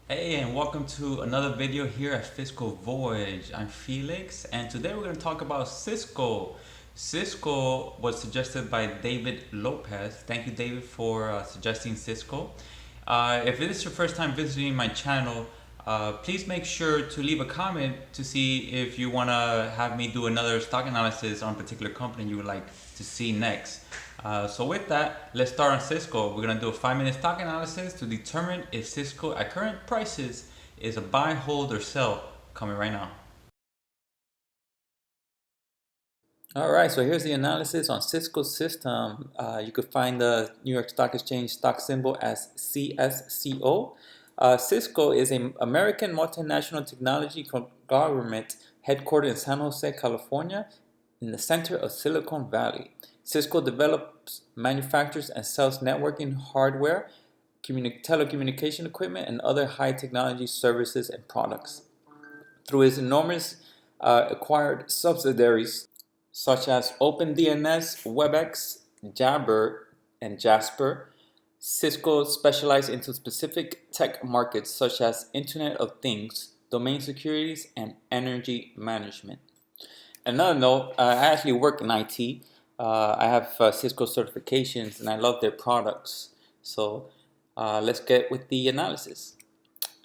Hey, and welcome to another video here at Fiscal Voyage. I'm Felix, and today we're going to talk about Cisco. Cisco was suggested by David Lopez. Thank you, David, for suggesting Cisco. If this is your first time visiting my channel, please make sure to leave a comment to see if you want to have me do another stock analysis on a particular company you would like to see next. So with that, let's start on Cisco. We're gonna do a 5-minute stock analysis to determine if Cisco at current prices is a buy, hold, or sell. Coming right now. All right, so here's the analysis on Cisco System. You could find the New York Stock Exchange stock symbol as CSCO. Cisco is an American multinational technology conglomerate headquartered in San Jose, California, in the center of Silicon Valley. Cisco develops, manufactures, and sells networking hardware, telecommunication equipment, and other high technology services and products. Through its enormous acquired subsidiaries, such as OpenDNS, WebEx, Jabber, and Jasper, Cisco specialized into specific tech markets such as Internet of Things, domain securities, and energy management. Another note, I actually work in IT. I have Cisco certifications and I love their products. So let's get with the analysis.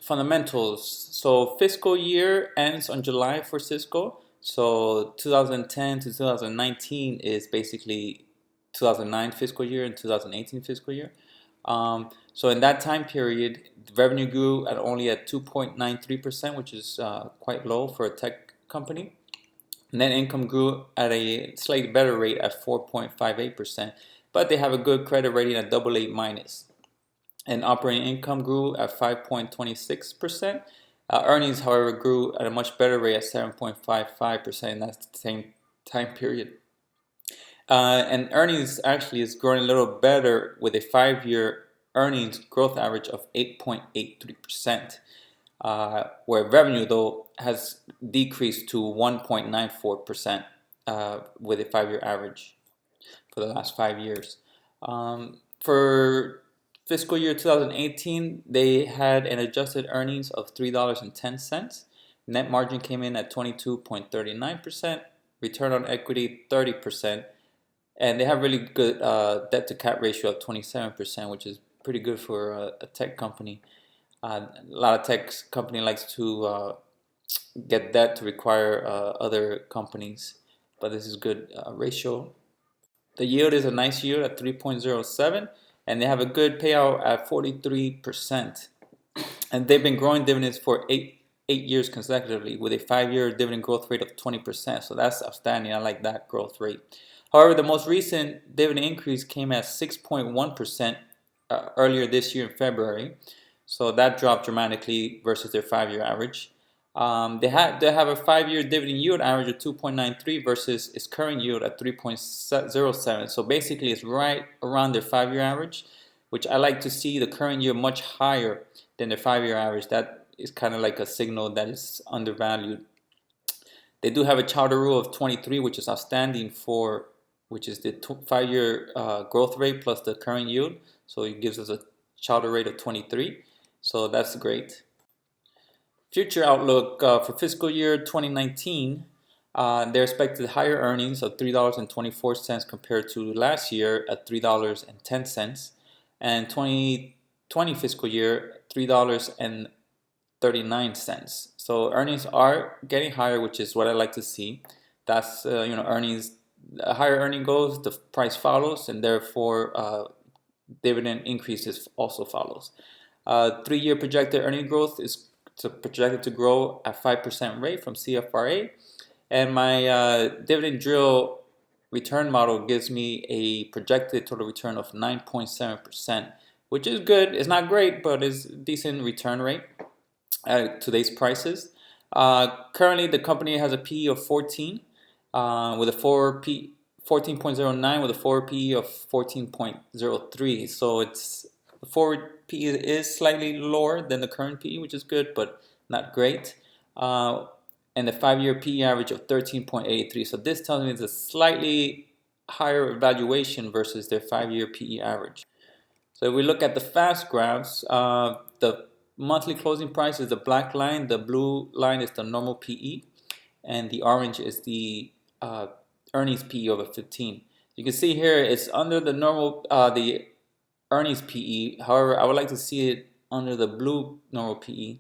Fundamentals. So fiscal year ends on July for Cisco. So 2010 to 2019 is basically 2009 fiscal year and 2018 fiscal year. So in that time period, revenue grew at only at 2.93%, which is quite low for a tech company. Net income grew at a slightly better rate at 4.58%, but they have a good credit rating at AA minus. And operating income grew at 5.26%. Earnings, however, grew at a much better rate at 7.55% in that same time period. And earnings actually is growing a little better with a 5-year earnings growth average of 8.83%. Where revenue, though, has decreased to 1.94% with a 5-year average for the last 5 years. For fiscal year 2018, they had an adjusted earnings of $3.10. Net margin came in at 22.39%, return on equity 30%, and they have really good debt to cap ratio of 27%, which is pretty good for a tech company. A lot of tech company likes to get debt to require other companies, but this is good ratio. The yield is a nice yield at 3.07, and they have a good payout at 43%. And they've been growing dividends for eight years consecutively with a 5-year dividend growth rate of 20%. So that's outstanding. I like that growth rate. However, the most recent dividend increase came at 6.1% earlier this year in February. So that dropped dramatically versus their 5-year average. They have a 5-year dividend yield average of 2.93 versus its current yield at 3.07. So basically, it's right around their 5-year average, which I like to see the current yield much higher than their 5-year average. That is kind of like a signal that is undervalued. They do have a Charter rule of 23, which is outstanding for which is the 5-year growth rate plus the current yield. So it gives us a Charter rate of 23. So that's great. Future outlook for fiscal year 2019, they're expected higher earnings of $3.24 compared to last year at $3.10, and 2020 fiscal year $3.39. So earnings are getting higher, which is what I like to see. That's earnings. The higher earning goes, the price follows, and therefore dividend increases also follows. 3-year projected earning growth is projected to grow at 5% rate from CFRA, and my dividend drill return model gives me a projected total return of 9.7%, which is good. It's not great, but it's a decent return rate at today's prices. Currently, the company has a PE of 14 with a 14.09 with a forward PE of 14.03. So it's the forward PE is slightly lower than the current PE, which is good, but not great. And the 5-year PE average of 13.83. So this tells me it's a slightly higher valuation versus their 5-year PE average. So if we look at the fast graphs, the monthly closing price is the black line, the blue line is the normal PE, and the orange is the earnings PE over 15. You can see here it's under the normal, the earnings PE. However, I would like to see it under the blue normal PE.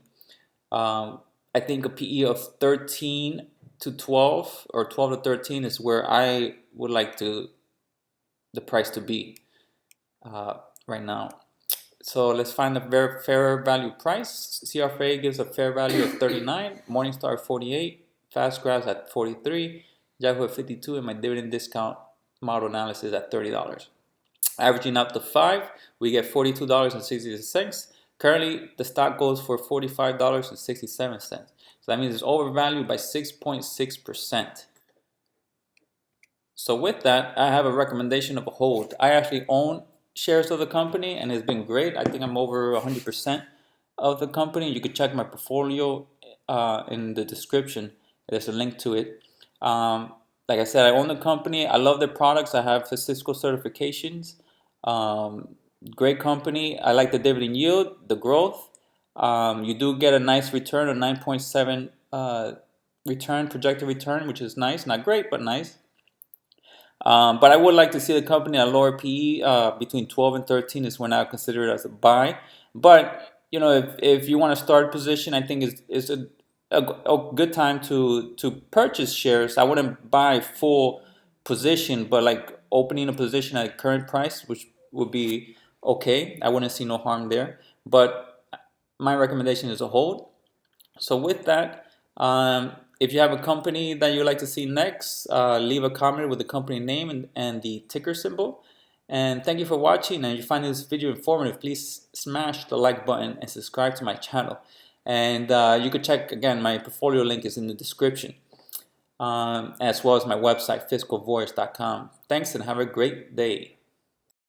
I think a PE of 13 to 12 or 12 to 13 is where I would like the price to be right now. So let's find a very fair value price. CRFA gives a fair value of 39, Morningstar 48, FastGraphs at 43, Yahoo at 52, and my dividend discount model analysis at $30. Averaging up to 5, we get $42.66. Currently, the stock goes for $45.67. So that means it's overvalued by 6.6%. So with that, I have a recommendation of a hold. I actually own shares of the company and it's been great. I think I'm over 100% of the company. You can check my portfolio in the description. There's a link to it. Like I said, I own the company. I love their products. I have the Cisco certifications. Great company. I like the dividend yield, the growth. You do get a nice return, a 9.7 return, projected return, which is nice. Not great, but nice. But I would like to see the company at a lower PE. Between 12 and 13 is when I would consider it as a buy. But you know, if you want to start a position, I think it's a good time to purchase shares. I wouldn't buy full position, but like opening a position at current price, which would be okay. I wouldn't see no harm there. But my recommendation is a hold. So with that, if you have a company that you'd like to see next, leave a comment with the company name and the ticker symbol. And thank you for watching. And if you find this video informative, please smash the like button and subscribe to my channel. And you could check, again, my portfolio link is in the description, as well as my website, fiscalvoice.com. Thanks and have a great day.